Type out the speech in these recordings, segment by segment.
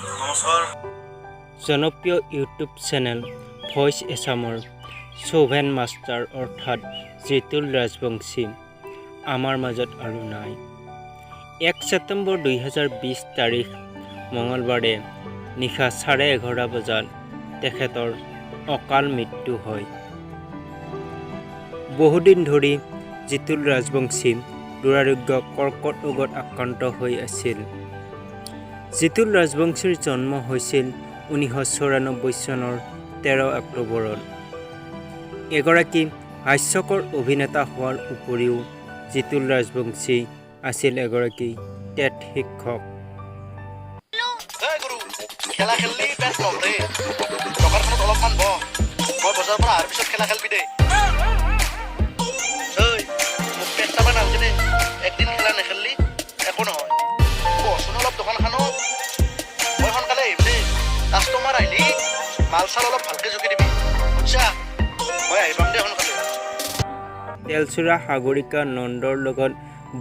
নমস্কাৰ। জনপ্ৰিয় YouTube channel voice এছামৰ Shovan master অৰ্থাৎ জিতুল ৰাজবংশী আমাৰ মাজত আৰু নাই। 1 ছেপ্টেম্বৰ 2020 তাৰিখ মঙলবাৰে নিশা 11:30 বজাত তেখেতৰ অকাল মৃত্যু হয়। বহুদিন ধৰি জিতুল ৰাজবংশী দুৰাৰোগ্য কৰ্কট ৰোগত আক্ৰান্ত হৈ আছিল। জিতুল ৰাজবংশীৰ জন্ম হৈছিল 1994 চনৰ 13 অক্টোবৰত। এগৰাকী হাস্যকৰ অভিনেতা হোৱাৰ উপৰিও জিতুল ৰাজবংশী আছিল এগৰাকী টেট শিক্ষক। খেলা খেললি পেট নভৰে দোকানখনত অলপমান বহ, মই বজাৰৰ পৰা অহাৰ পিছত খেলা খেলবি দেই। মোক পেট চাবা নালগে দেই, একদিন খেলা নেখেললি একো নহয়। বহচোন অলপ দোকানখনত, মই সোনকালে আহিম দেই। কাষ্টমাৰ আহিলি মাল চাল অলপ ভালকে জুখি দিবি, বুজছা? মই আহি পাম দেই সোনকালে। তেলচুৰা সাগৰিকা নন্দৰ লগত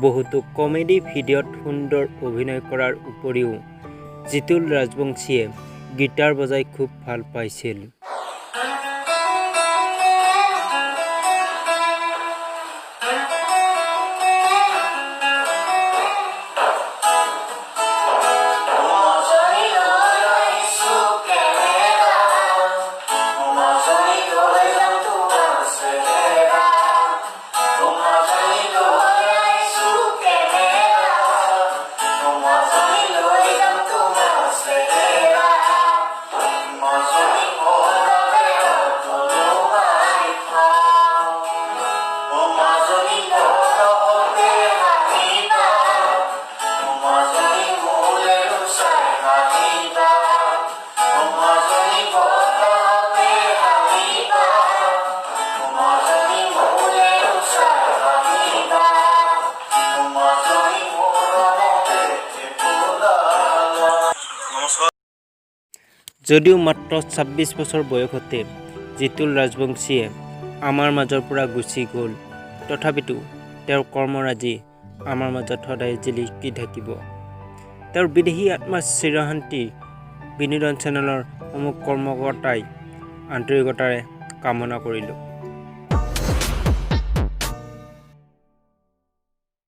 বহুতো কমেডি ভিডিঅ'ত সুন্দৰ অভিনয় কৰাৰ উপৰিও জিতুল ৰাজবংশীয়ে গীটাৰ বজাই খুব ভাল পাইছিল। যদিও মাত্ৰ 26 বছৰ বয়সতে জিতুল ৰাজবংশীয়ে আমাৰ মাজৰ পৰা গুচি গ'ল, তথাপিতো তেওঁৰ কৰ্মৰাজি আমাৰ মাজত সদায় জিলিকি থাকিব। তেওঁৰ বিদেহী আত্মাৰ চিৰশান্তি বিনোদন চেনেলৰ সমূহ কৰ্মকৰ্তাই আন্তৰিকতাৰে কামনা কৰিলোঁ।